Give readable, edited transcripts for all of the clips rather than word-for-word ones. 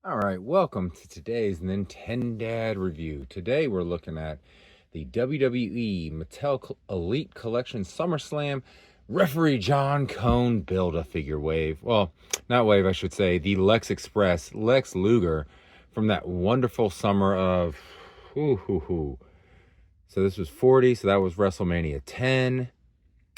All right, welcome to today's Nintendad review. Today we're looking at the WWE Mattel Elite Collection SummerSlam referee John Cone Build-A-Figure wave. Well, not wave, I should say. The Lex Express Lex Luger from that wonderful summer of... So this was 40, so that was WrestleMania 10.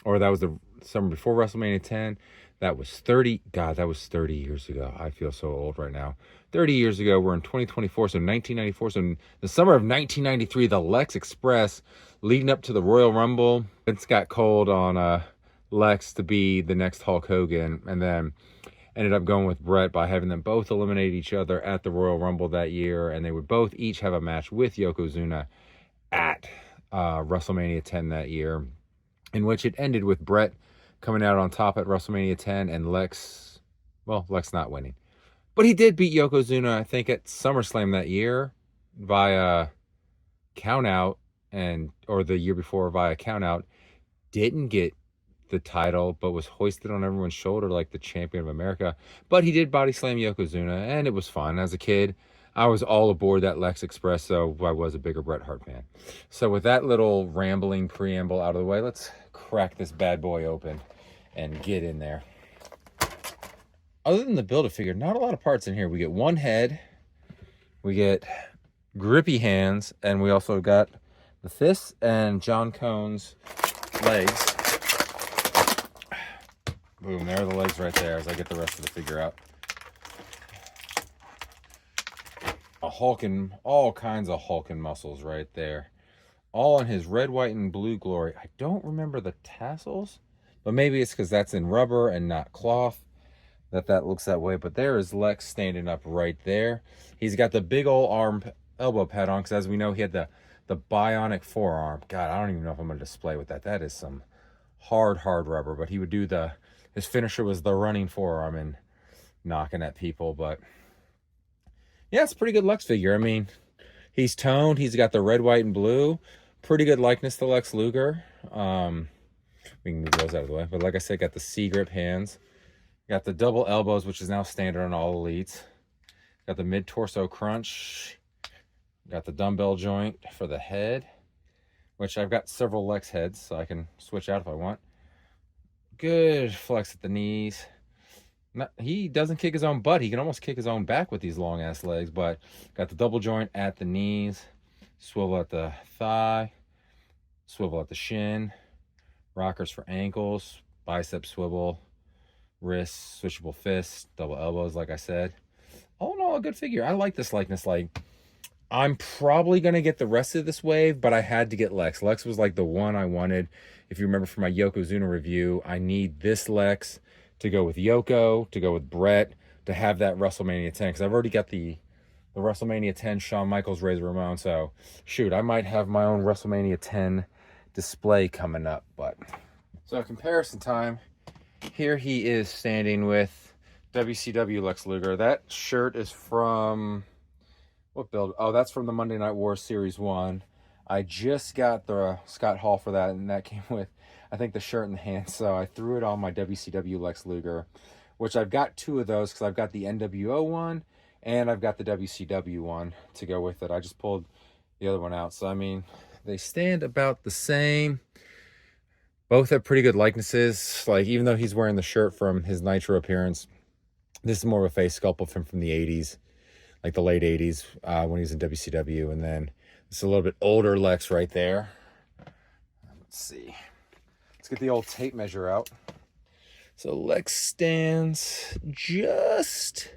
Or that was the summer before WrestleMania 10. That was 30. God, that was 30 years ago. I feel so old right now. 30 years ago. We're in 2024, so 1994. So in the summer of 1993, the Lex Express leading up to the Royal Rumble. Vince got called on Lex to be the next Hulk Hogan, and then ended up going with Brett by having them both eliminate each other at the Royal Rumble that year, and they would both each have a match with Yokozuna at WrestleMania 10 that year, in which it ended with Brett coming out on top at WrestleMania 10 and Lex not winning. But he did beat Yokozuna, I think, at SummerSlam that year via countout, or the year before via countout. Didn't get the title, but was hoisted on everyone's shoulder like the champion of America. But he did body slam Yokozuna, and it was fun. As a kid, I was all aboard that Lex Express, so I was a bigger Bret Hart fan. So with that little rambling preamble out of the way, let's crack this bad boy open and get in there. Other than the Build-A-Figure, not a lot of parts in here. We get one head, we get grippy hands, and we also got the fists and John Cone's legs. Boom, there are the legs right there as I get the rest of the figure out. A hulking, all kinds of hulking muscles right there. All in his red, white, and blue glory. I don't remember the tassels, but maybe it's because that's in rubber and not cloth that looks that way. But there is Lex standing up right there. He's got the big old elbow pad on, because as we know, he had the bionic forearm. God, I don't even know if I'm going to display with that. That is some hard rubber. But he would do his finisher was the running forearm and knocking at people. But yeah, it's a pretty good Lex figure. I mean, he's toned. He's got the red, white, and blue. Pretty good likeness to Lex Luger. We can move those out of the way. But like I said, got the C-grip hands. Got the double elbows, which is now standard on all elites. Got the mid-torso crunch. Got the dumbbell joint for the head, which I've got several Lex heads, so I can switch out if I want. Good flex at the knees. He doesn't kick his own butt. He can almost kick his own back with these long-ass legs, but got the double joint at the knees, swivel at the thigh, swivel at the shin, rockers for ankles, bicep swivel, wrists, switchable fists, double elbows, like I said. All in all, a good figure. I like this likeness. Like, I'm probably going to get the rest of this wave, but I had to get Lex. Lex was like the one I wanted. If you remember from my Yokozuna review, I need this Lex to go with Yoko, to go with Brett, to have that WrestleMania 10, because I've already got the WrestleMania 10 Shawn Michaels Razor Ramon, so shoot, I might have my own WrestleMania 10 display coming up. But so comparison time. Here he is standing with WCW Lex Luger. That shirt is from what build? Oh, that's from the Monday Night War Series 1. I just got the Scott Hall for that, and that came with, I think, the shirt and the hands. So I threw it on my WCW Lex Luger, which I've got two of those because I've got the NWO one and I've got the WCW one to go with it. I just pulled the other one out. So, I mean, they stand about the same. Both have pretty good likenesses. Like, even though he's wearing the shirt from his Nitro appearance, this is more of a face sculpt of him from the 80s, like the late 80s when he was in WCW. And then it's a little bit older Lex right there. Let's see. Let's get the old tape measure out. So Lex stands just...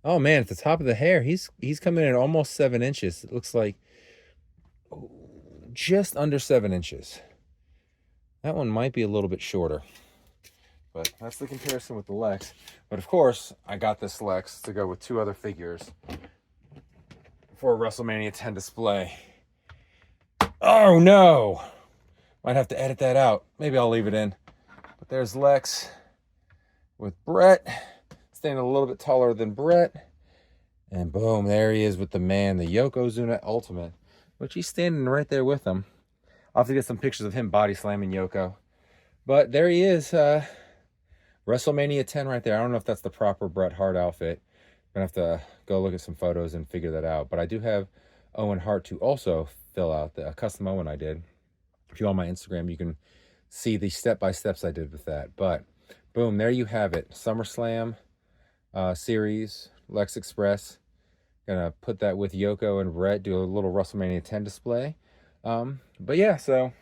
Oh, man, at the top of the hair, he's coming in at almost 7 inches. It looks like just under 7 inches. That one might be a little bit shorter, but that's the comparison with the Lex. But of course, I got this Lex to go with two other figures for a WrestleMania 10 display. Oh no! Might have to edit that out. Maybe I'll leave it in. But there's Lex with Brett, standing a little bit taller than Brett. And boom, there he is with the man, the Yokozuna Ultimate, which he's standing right there with him. I'll have to get some pictures of him body slamming Yoko. But there he is. WrestleMania 10 right there. I don't know if that's the proper Bret Hart outfit. Gonna have to go look at some photos and figure that out. But I do have Owen Hart to also fill out the custom Owen I did. If you're on my Instagram, you can see the step-by-steps I did with that. But boom, there you have it. SummerSlam series, Lex Express. Gonna put that with Yoko and Brett, do a little WrestleMania 10 display. But yeah, so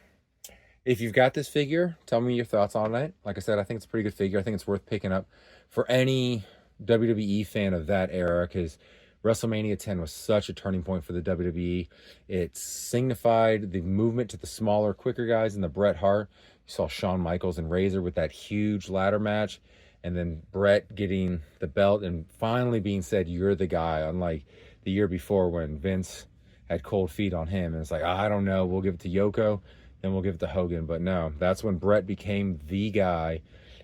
if you've got this figure, tell me your thoughts on it. Like I said, I think it's a pretty good figure. I think it's worth picking up for any WWE fan of that era, because WrestleMania 10 was such a turning point for the WWE. It signified the movement to the smaller, quicker guys in the Bret Hart. You saw Shawn Michaels and Razor with that huge ladder match, and then Bret getting the belt and finally being said, "You're the guy," unlike the year before when Vince had cold feet on him. And it's like, I don't know, we'll give it to Yoko, then we'll give it to Hogan. But no, that's when Bret became the guy,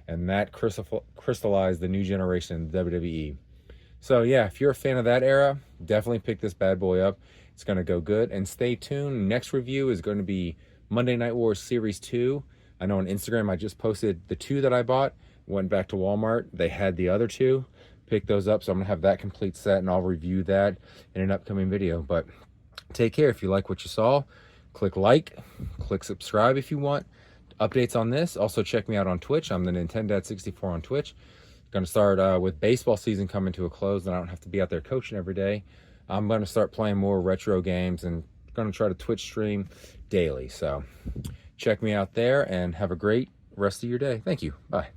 and that crystallized the new generation in the WWE. So yeah, if you're a fan of that era, definitely pick this bad boy up. It's going to go good. And stay tuned. Next review is going to be Monday Night Wars Series 2. I know on Instagram I just posted the 2 that I bought. Went back to Walmart. They had the other 2. Picked those up. So I'm going to have that complete set, and I'll review that in an upcoming video. But take care. If you like what you saw, click like, click subscribe if you want updates on this. Also check me out on Twitch. I'm the Nintendad64 on Twitch. Going to start with baseball season coming to a close, and I don't have to be out there coaching every day. I'm going to start playing more retro games and going to try to Twitch stream daily. So check me out there, and have a great rest of your day. Thank you. Bye.